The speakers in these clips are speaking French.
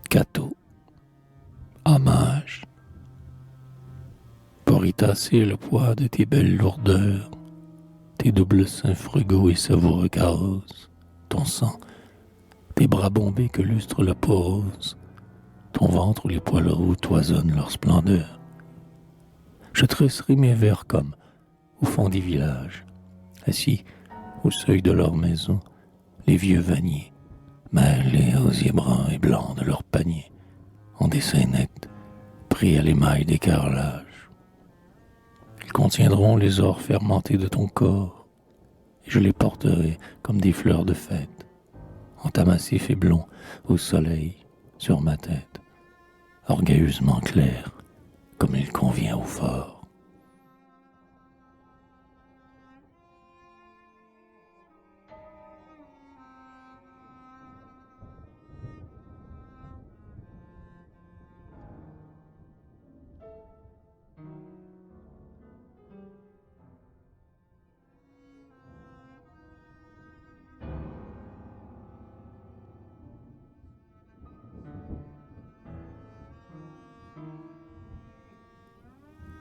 Cateau, hommage, pour y tasser le poids de tes belles lourdeurs, tes doubles seins frugaux et savoureux carrosses, ton sang, tes bras bombés que lustre la peau rose, ton ventre où les poils roux toisonnent leur splendeur. Je tresserai mes vers comme au fond des villages, assis au seuil de leur maison, les vieux vanniers, mêlés aux osiers bruns et blancs de leurs paniers, en dessin net, pris à l'émail des carrelages. Ils contiendront les ors fermentés de ton corps, et je les porterai comme des fleurs de fête, en ta massif et blond au soleil sur ma tête, orgueilleusement clair comme il convient au fort.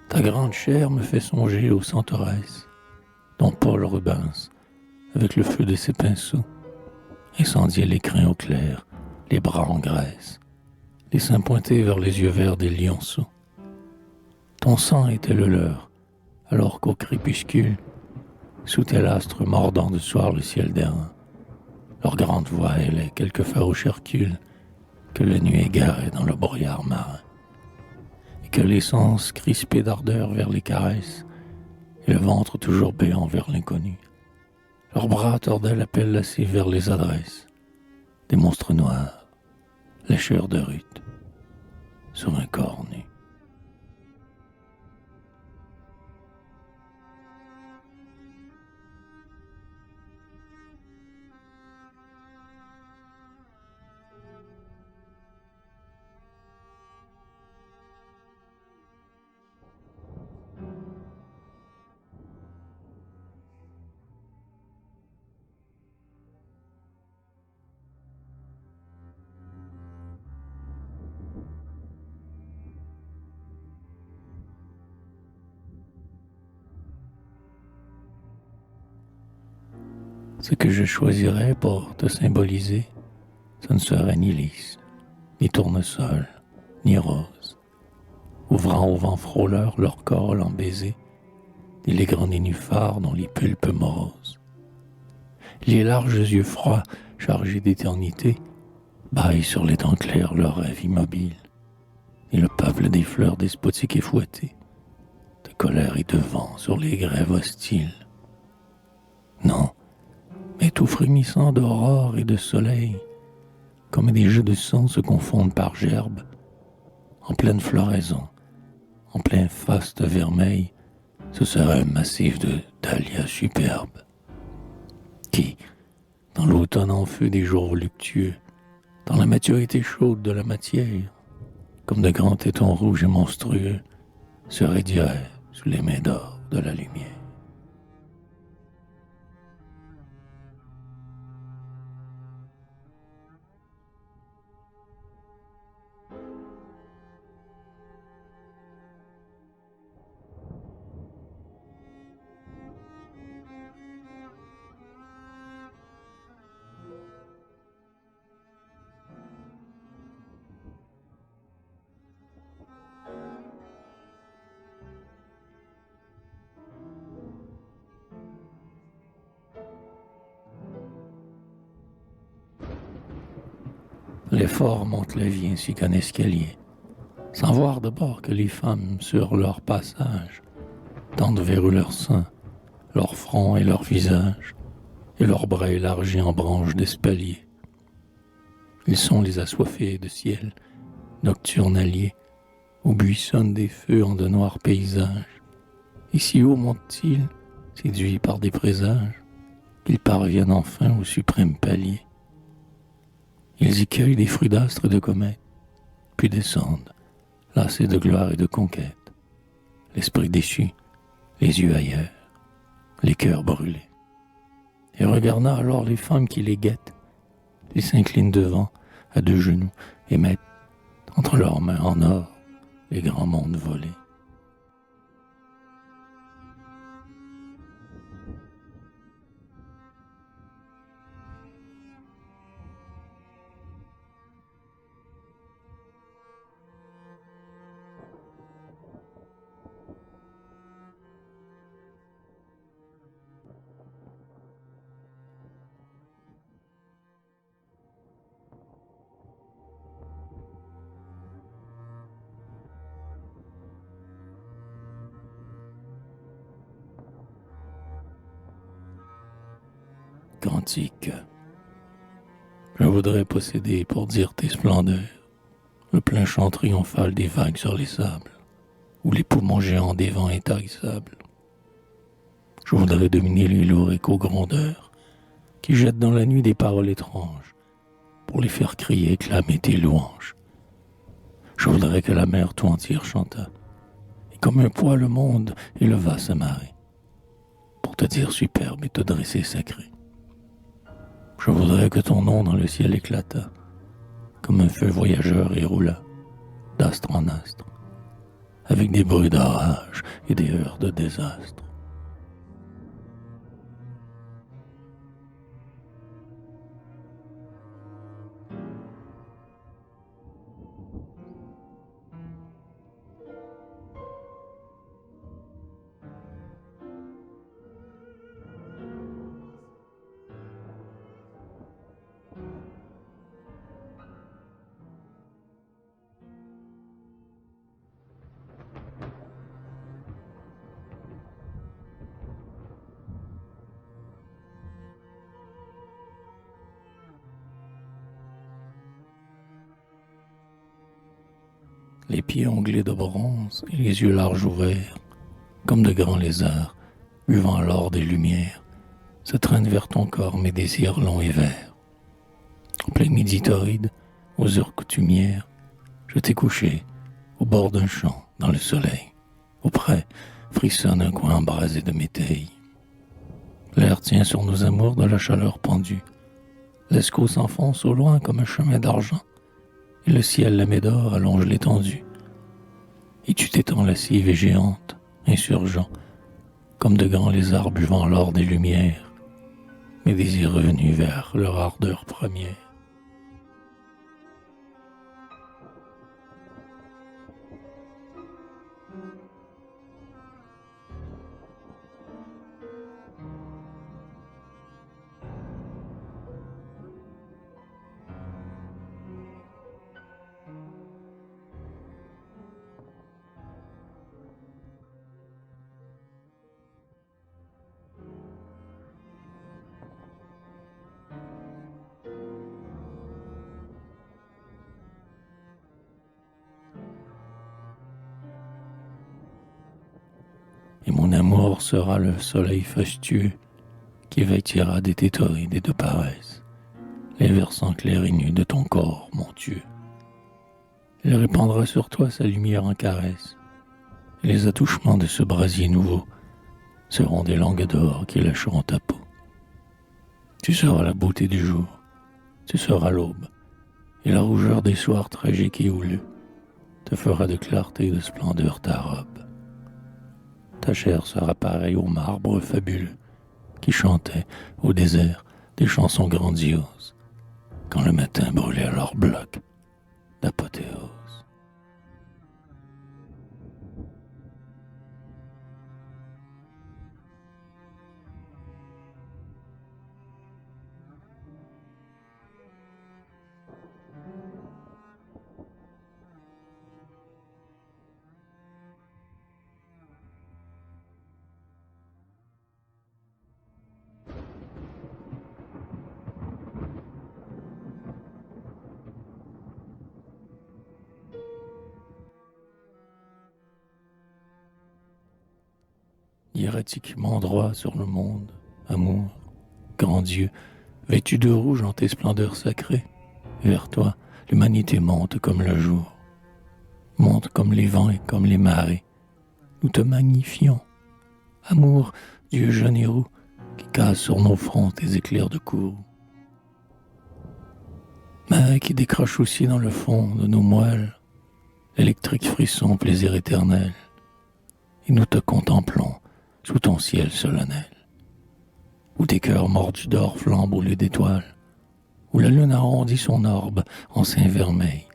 Ta grande chair me fait songer aux centauresses, dont Paul Rubens, avec le feu de ses pinceaux, incendiait les crins au clair, les bras en graisse, les seins pointés vers les yeux verts des lionceaux. Ton sang était le leur, alors qu'au crépuscule, sous tel astre mordant de soir le ciel d'airain, leur grande voix hélait quelque farouche Hercule que la nuit égarait dans le brouillard marin, et que les sens crispés d'ardeur vers les caresses, et le ventre toujours béant vers l'inconnu, leurs bras tordaient la pelle lacée vers les adresses, des monstres noirs, lécheurs de rut, sur un corps nu. Ce que je choisirais pour te symboliser, ce ne serait ni lys, ni tournesol, ni rose, ouvrant au vent frôleur leur col en baiser, ni les grands nénuphars dont les pulpes moroses. Les larges yeux froids, chargés d'éternité, bâillent sur les dents claires leur rêve immobile, et le peuple des fleurs despotiques et fouettées, de colère et de vent sur les grèves hostiles. Non, mais tout frémissant d'aurore et de soleil, comme des jeux de sang se confondent par gerbes, en pleine floraison, en plein faste vermeil, ce serait un massif de dahlias superbes, qui, dans l'automne en feu des jours voluptueux, dans la maturité chaude de la matière, comme de grands tétons rouges et monstrueux, se raidiraient sous les mains d'or de la lumière. L'effort monte la vie ainsi qu'un escalier, sans voir d'abord que les femmes, sur leur passage, tendent vers eux leur sein, leur front et leur visage, et leurs bras élargis en branches d'espalier. Ils sont les assoiffés de ciel, nocturnes alliés, où buissonnent des feux en de noirs paysages. Et si haut montent-ils, séduits par des présages, qu'ils parviennent enfin au suprême palier. Ils y cueillent des fruits d'astres et de comètes, puis descendent, lassés de gloire et de conquête, l'esprit déchu, les yeux ailleurs, les cœurs brûlés. Et regardant alors les femmes qui les guettent, ils s'inclinent devant, à deux genoux, et mettent entre leurs mains en or les grands mondes volés. Cantique. Je voudrais posséder pour dire tes splendeurs, le plein chant triomphal des vagues sur les sables, ou les poumons géants des vents intarissables. Je voudrais dominer les lourds échos grondeurs, qui jettent dans la nuit des paroles étranges, pour les faire crier et clamer tes louanges. Je voudrais que la mer tout entière chantât, et comme un poids le monde éleva sa marée, pour te dire superbe et te dresser sacré. Je voudrais que ton nom dans le ciel éclatât, comme un feu voyageur et roula, d'astre en astre, avec des bruits d'orage et des heurts de désastre. Les pieds onglés de bronze et les yeux larges ouverts, comme de grands lézards, buvant l'or des lumières, se traînent vers ton corps mes désirs longs et verts. En plein midi torride, aux heures coutumières, je t'ai couché au bord d'un champ dans le soleil. Auprès frissonne un coin embrasé de métailles. L'air tient sur nos amours de la chaleur pendue. L'escaut s'enfonce au loin comme un chemin d'argent, et le ciel lamé d'or allonge l'étendue. Et tu t'étends lascive et géante, insurgent, comme de grands lézards buvant l'or des lumières, mes désirs revenus vers leur ardeur première. Et mon amour sera le soleil fastueux qui vêtira d'été torride et de paresse les versants clairs et nus de ton corps, mon Dieu. Il répandra sur toi sa lumière en caresse, et les attouchements de ce brasier nouveau seront des langues d'or qui lâcheront ta peau. Tu seras la beauté du jour, tu seras l'aube, et la rougeur des soirs tragiques et houleux te fera de clarté et de splendeur ta robe. Ta chair sera pareille au marbre fabuleux qui chantait au désert des chansons grandioses quand le matin brûlait leur bloc d'apothéose. Hiératiquement droit sur le monde, amour, grand Dieu, vêtu de rouge en tes splendeurs sacrées, vers toi l'humanité monte comme le jour, monte comme les vents et comme les marées, nous te magnifions. Amour, Dieu jeune et roux, qui casse sur nos fronts tes éclairs de cour. Mais qui décroche aussi dans le fond de nos moelles l'électrique frisson, plaisir éternel. Et nous te contemplons sous ton ciel solennel, où tes cœurs mordus d'or flambent au lieu d'étoiles, où la lune arrondit son orbe en sein vermeil,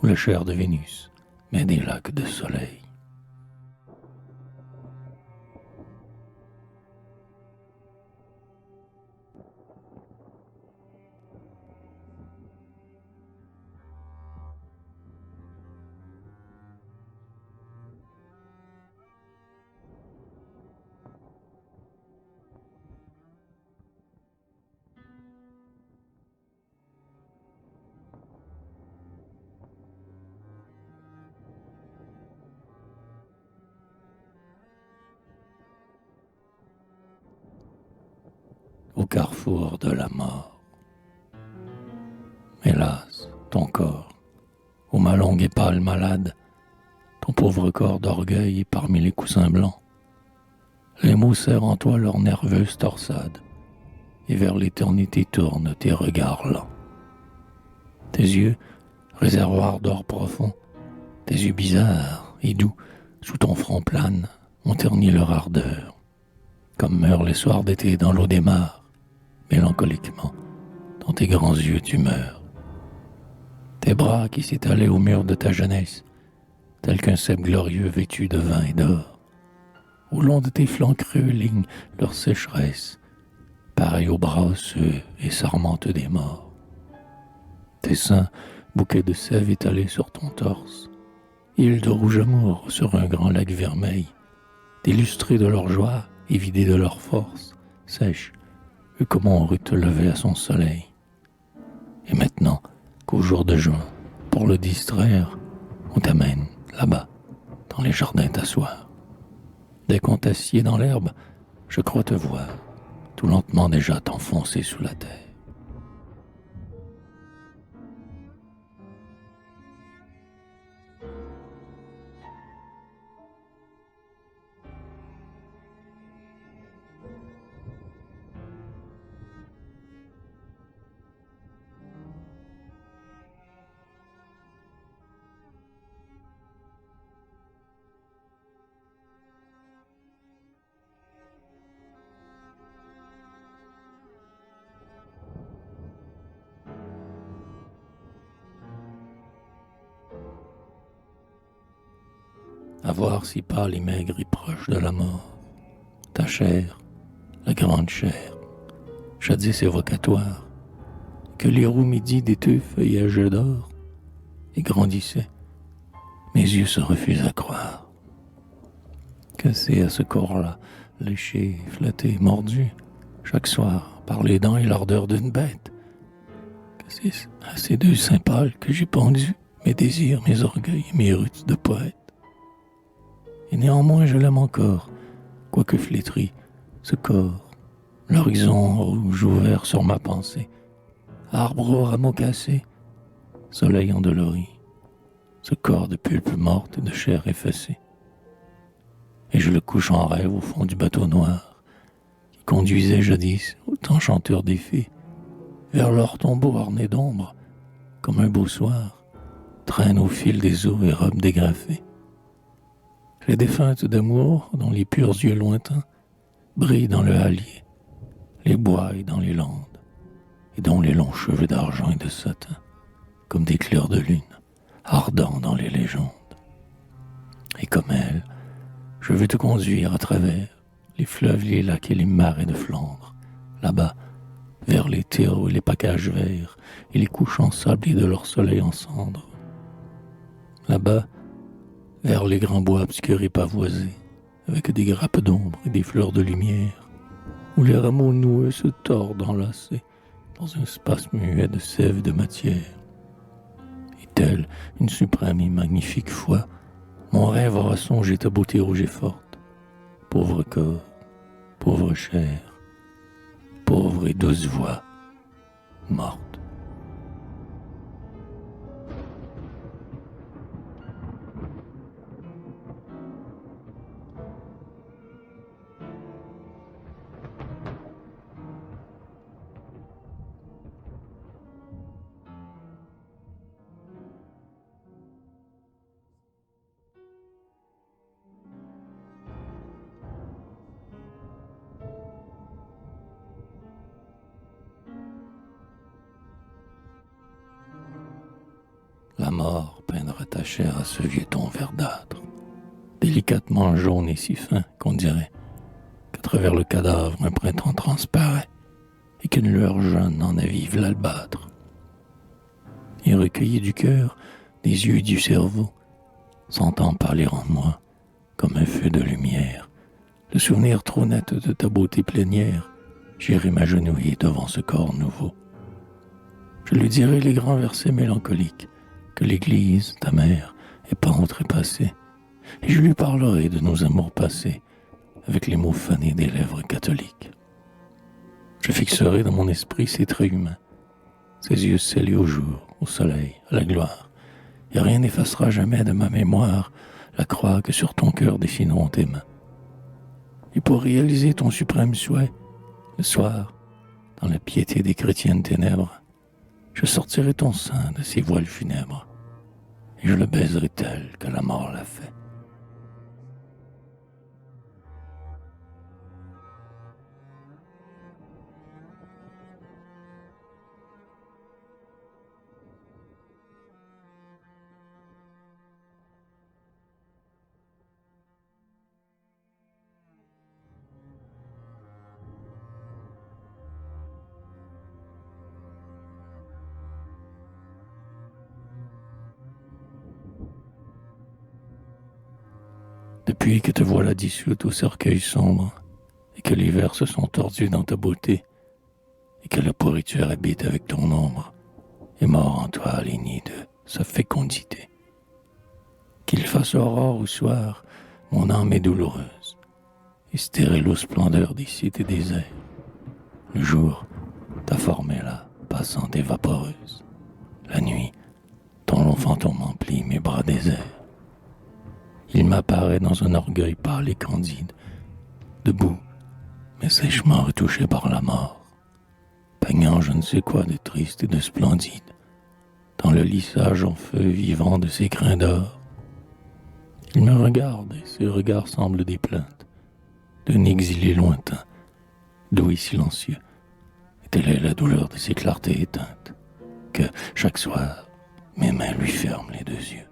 où le chair de Vénus met des lacs de soleil. Au carrefour de la mort. Hélas, ton corps, ô ma longue et pâle malade, ton pauvre corps d'orgueil est parmi les coussins blancs. Les mots serrent en toi leur nerveuse torsade, et vers l'éternité tournent tes regards lents. Tes yeux, réservoirs d'or profond, tes yeux bizarres et doux, sous ton front plane, ont terni leur ardeur, comme meurent les soirs d'été dans l'eau des mares, mélancoliquement, dans tes grands yeux tu meurs. Tes bras qui s'étalaient au mur de ta jeunesse, tel qu'un cep glorieux vêtu de vin et d'or, au long de tes flancs creux lignent leur sécheresse, pareil aux bras osseux et sarmenteux des morts. Tes seins, bouquets de sève étalés sur ton torse, îles de rouge amour sur un grand lac vermeil, illustrés de leur joie et vidés de leur force, sèches, et comment on te lever à son soleil. Et maintenant qu'au jour de juin, pour le distraire, on t'amène là-bas, dans les jardins t'asseoir. Dès qu'on t'assied dans l'herbe, je crois te voir, tout lentement déjà t'enfoncer sous la terre. À voir si pâle et maigre et proche de la mort, ta chair, la grande chair, jadis évocatoire, que les roux midi d'éteux feuillages d'or, et grandissait, mes yeux se refusent à croire. Que c'est à ce corps-là, léché, flatté, mordu, chaque soir, par les dents et l'ardeur d'une bête, que c'est à ces deux seins pâles que j'ai pendu mes désirs, mes orgueils et mes ruses de poète. Et néanmoins je l'aime encore, quoique flétri, ce corps, l'horizon rouge ouvert sur ma pensée, arbre aux rameaux cassés, soleil endolori, ce corps de pulpe morte et de chair effacée. Et je le couche en rêve au fond du bateau noir, qui conduisait jadis aux enchanteurs des fées, vers leur tombeau orné d'ombre, comme un beau soir, traîne au fil des eaux et robes dégrafées. Les défuntes d'amour, dont les purs yeux lointains brillent dans le hallier, les bois et dans les landes, et dont les longs cheveux d'argent et de satin, comme des clairs de lune, ardents dans les légendes. Et comme elles, je veux te conduire à travers les fleuves, les lacs et les marais de Flandre, là-bas, vers les terreaux et les packages verts, et les couchants sablés de leur soleil en cendres. Là-bas, vers les grands bois obscurs et pavoisés, avec des grappes d'ombre et des fleurs de lumière, où les rameaux noueux se tordent enlacés dans un spasme muet de sève et de matière. Et telle une suprême et magnifique foi, mon rêve aura songé ta beauté rouge et forte, pauvre corps, pauvre chair, pauvre et douce voix, morte. mort peindra ta chair à ce vieux ton verdâtre, délicatement jaune et si fin qu'on dirait qu'à travers le cadavre un printemps transparaît et qu'une lueur jeune en avive l'albâtre. Et recueilli du cœur, des yeux et du cerveau, sentant parler en moi comme un feu de lumière, le souvenir trop net de ta beauté plénière, j'irai m'agenouiller devant ce corps nouveau. Je lui dirai les grands versets mélancoliques que l'Église, ta mère, est pas outrepassée, et je lui parlerai de nos amours passés avec les mots fanés des lèvres catholiques. Je fixerai dans mon esprit ses traits humains, ses yeux scellés au jour, au soleil, à la gloire, et rien n'effacera jamais de ma mémoire la croix que sur ton cœur dessineront tes mains. Et pour réaliser ton suprême souhait, le soir, dans la piété des chrétiennes ténèbres, je sortirai ton sein de ses voiles funèbres, et je le baiserai tel que la mort l'a fait. Depuis que te voilà dissoute au cercueil sombre, et que les vers se sont tordus dans ta beauté, et que la pourriture habite avec ton ombre, est mort en toi les nids de sa fécondité. Qu'il fasse aurore ou soir, mon âme est douloureuse, et stérile aux splendeurs des cités déserts. Le jour, ta forme est là, passante et vaporeuse. La nuit, ton long fantôme emplit mes bras déserts. Il m'apparaît dans un orgueil pâle et candide, debout, mais sèchement retouché par la mort, peignant je ne sais quoi de triste et de splendide, dans le lissage en feu vivant de ses crins d'or. Il me regarde et ses regards semblent des plaintes d'un exilé lointain, doux et silencieux, et telle est la douleur de ses clartés éteintes, que chaque soir mes mains lui ferment les deux yeux.